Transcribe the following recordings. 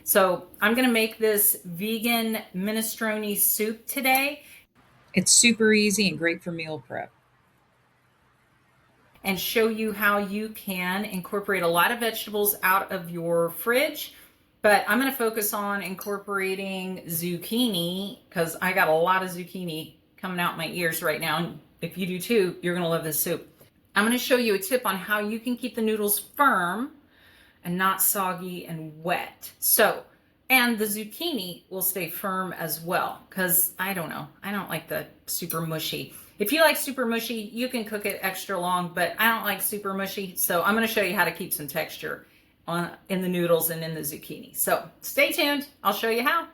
So I'm gonna make this vegan minestrone soup today It's super easy and great for meal prep. and show you how you can incorporate a lot of vegetables out of your fridge. But I'm gonna focus on incorporating zucchini because I got a lot of zucchini coming out my ears right now. And if you do too, you're gonna love this soup. I'm gonna show you a tip on how you can keep the noodles firm and not soggy and wet. So, and the zucchini will stay firm as well because I don't know. I don't like the super mushy. If you like super mushy, you can cook it extra long, but I don't like super mushy. So I'm going to show you how to keep some texture in the noodles and in the zucchini. So stay tuned. I'll show you how.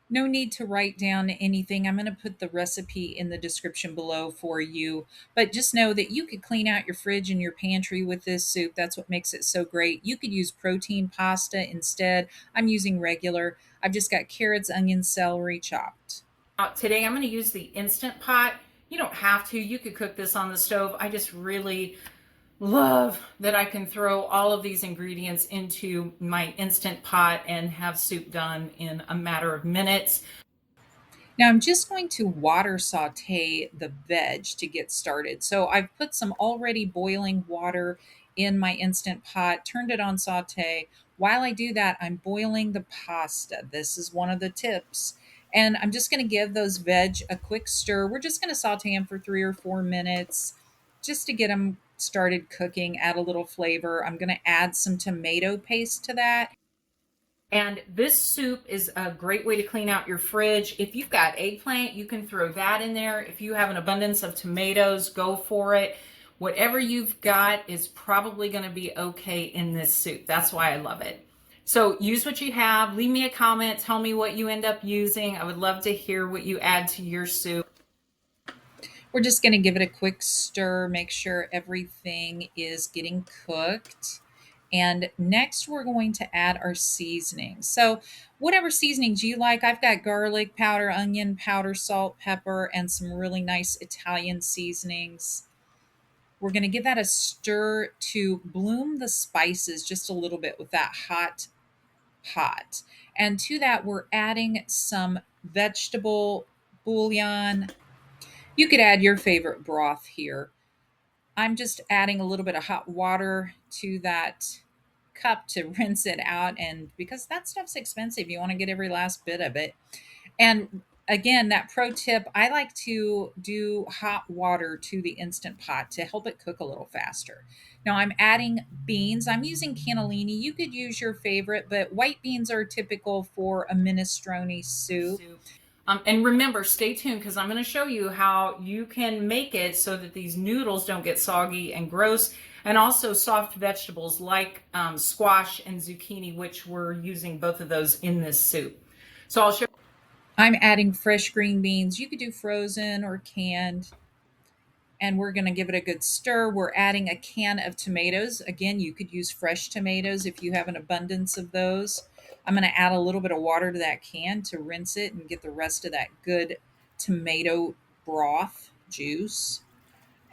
No need to write down anything. I'm going to put the recipe in the description below for you. But just know that you could clean out your fridge and your pantry with this soup. That's what makes it so great. You could use protein pasta instead. I'm using regular. I've just got carrots, onions, celery chopped. Today I'm going to use the Instant Pot. You don't have to. You could cook this on the stove. I just really love that I can throw all of these ingredients into my Instant Pot and have soup done in a matter of minutes. Now I'm just going to water saute the veg to get started. So I've put some already boiling water in my Instant Pot, turned it on saute. While I do that, I'm boiling the pasta. This is one of the tips. And I'm just going to give those veg a quick stir. We're just going to saute them for 3 or 4 minutes just to get them started cooking, add a little flavor. I'm going to add some tomato paste to that. And this soup is a great way to clean out your fridge. If you've got eggplant, you can throw that in there. If you have an abundance of tomatoes, go for it. Whatever you've got is probably going to be okay in this soup. That's why I love it. So use what you have. Leave me a comment. Tell me what you end up using. I would love to hear what you add to your soup. We're just going to give it a quick stir, make sure everything is getting cooked. And next, we're going to add our seasonings. So, whatever seasonings you like, I've got garlic powder, onion powder, salt, pepper, and some really nice Italian seasonings. We're going to give that a stir to bloom the spices just a little bit with that hot pot. And to that, we're adding some vegetable bouillon. You could add your favorite broth here. I'm just adding a little bit of hot water to that cup to rinse it out. And because that stuff's expensive, you want to get every last bit of it. And again, that pro tip, I like to do hot water to the Instant Pot to help it cook a little faster. Now I'm adding beans. I'm using cannellini. You could use your favorite, but white beans are typical for a minestrone soup. And remember, stay tuned because I'm going to show you how you can make it so that these noodles don't get soggy and gross, and also soft vegetables like squash and zucchini, which we're using both of those in this soup. So I'll show. I'm adding fresh green beans. You could do frozen or canned. And we're going to give it a good stir. We're adding a can of tomatoes. Again, you could use fresh tomatoes if you have an abundance of those. I'm going to add a little bit of water to that can to rinse it and get the rest of that good tomato broth juice.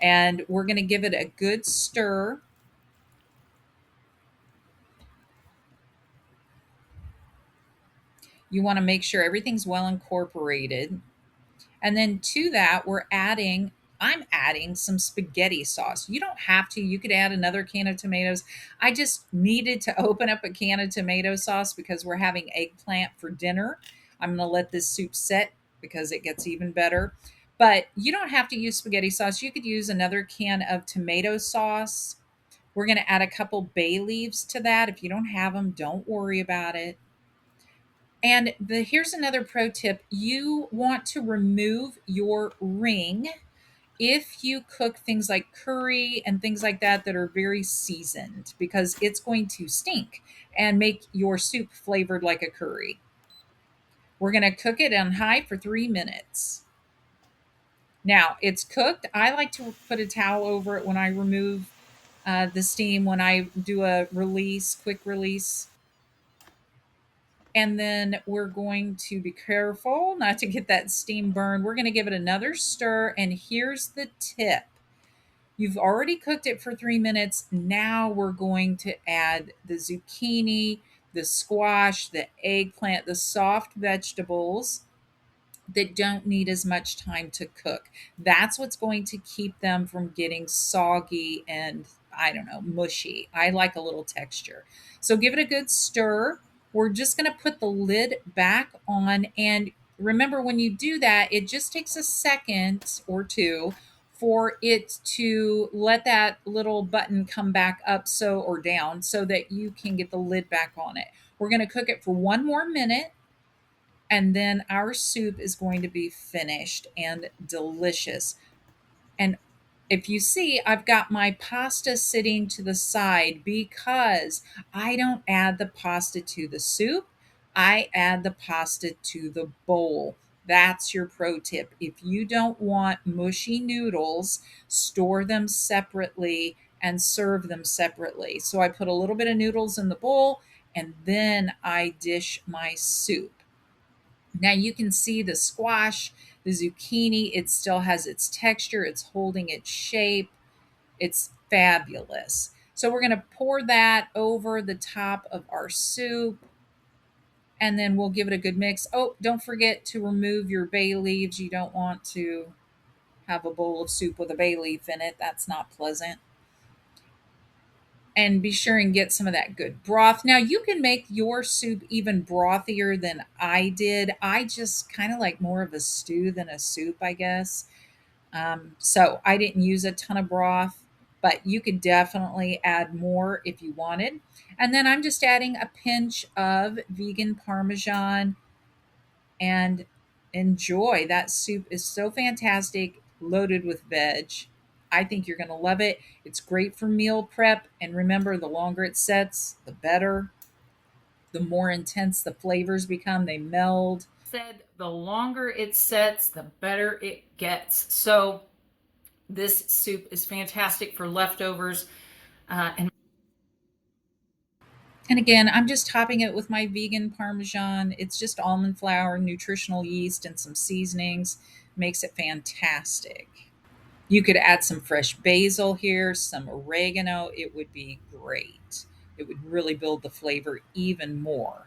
And we're going to give it a good stir. You want to make sure everything's well incorporated. And then to that, I'm adding some spaghetti sauce. You don't have to. You could add another can of tomatoes. I just needed to open up a can of tomato sauce because we're having eggplant for dinner. I'm going to let this soup set because it gets even better. But you don't have to use spaghetti sauce. You could use another can of tomato sauce. We're going to add a couple bay leaves to that. If you don't have them, don't worry about it. And here's another pro tip. You want to remove your ring if you cook things like curry and things like that that are very seasoned because it's going to stink and make your soup flavored like a curry. We're going to cook it on high for 3 minutes. Now it's cooked. I like to put a towel over it when I remove the steam, when I do a release, quick release. And then we're going to be careful not to get that steam burn. We're going to give it another stir. And here's the tip. You've already cooked it for 3 minutes. Now we're going to add the zucchini, the squash, the eggplant, the soft vegetables that don't need as much time to cook. That's what's going to keep them from getting soggy and, I don't know, mushy. I like a little texture. So give it a good stir. We're just going to put the lid back on. And remember, when you do that, it just takes a second or two for it to let that little button come back up or down so that you can get the lid back on it. We're going to cook it for 1 more minute, and then our soup is going to be finished and delicious. And if you see, I've got my pasta sitting to the side because I don't add the pasta to the soup. I add the pasta to the bowl. That's your pro tip. If you don't want mushy noodles, store them separately and serve them separately. So I put a little bit of noodles in the bowl and then I dish my soup. Now you can see the squash, the zucchini, it still has its texture, it's holding its shape. It's fabulous. So we're going to pour that over the top of our soup and then we'll give it a good mix. Oh, don't forget to remove your bay leaves. You don't want to have a bowl of soup with a bay leaf in it. That's not pleasant. And be sure and get some of that good broth. Now, you can make your soup even brothier than I did. I just kind of like more of a stew than a soup, I guess. So I didn't use a ton of broth, but you could definitely add more if you wanted. And then I'm just adding a pinch of vegan Parmesan and enjoy. That soup is so fantastic, loaded with veg. I think you're going to love it. It's great for meal prep. And remember, the longer it sets, the better. The more intense the flavors become, they meld. Said the longer it sets, the better it gets. So this soup is fantastic for leftovers. And again, I'm just topping it with my vegan Parmesan. It's just almond flour, nutritional yeast, and some seasonings. Makes it fantastic. You could add some fresh basil here, some oregano. It would be great. It would really build the flavor even more.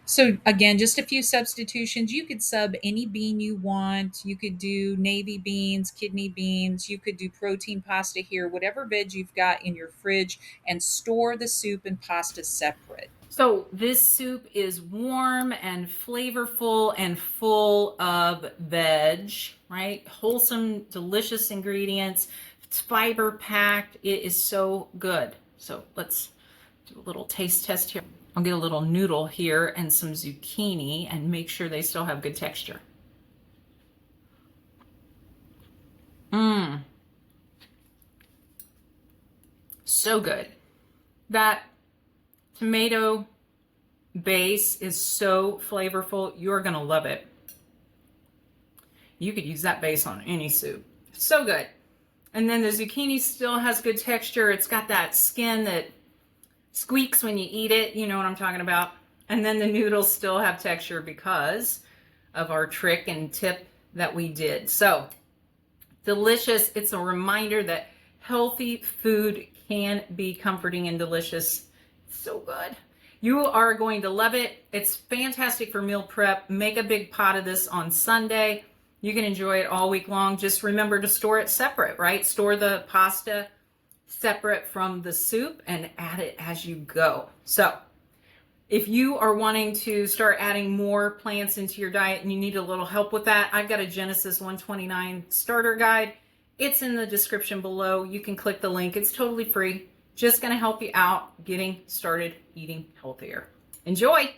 So again, just a few substitutions. You could sub any bean you want. You could do navy beans, kidney beans. You could do protein pasta here, whatever veg you've got in your fridge, and store the soup and pasta separate. So this soup is warm and flavorful and full of veg, right? Wholesome, delicious ingredients. It's fiber packed. It is so good. So let's do a little taste test here. I'll get a little noodle here and some zucchini and make sure they still have good texture. So good. That tomato base is so flavorful. You're going to love it. You could use that base on any soup. So good. And then the zucchini still has good texture. It's got that skin that squeaks when you eat it. You know what I'm talking about. And then the noodles still have texture because of our trick and tip that we did. So delicious. It's a reminder that healthy food can be comforting and delicious. So good. You are going to love it. It's fantastic for meal prep. Make a big pot of this on Sunday. You can enjoy it all week long. Just remember to store it separate, right? Store the pasta separate from the soup and add it as you go. So if you are wanting to start adding more plants into your diet and you need a little help with that, I've got a Genesis 129 starter guide. It's in the description below. You can click the link. It's totally free. Just going to help you out getting started eating healthier. Enjoy!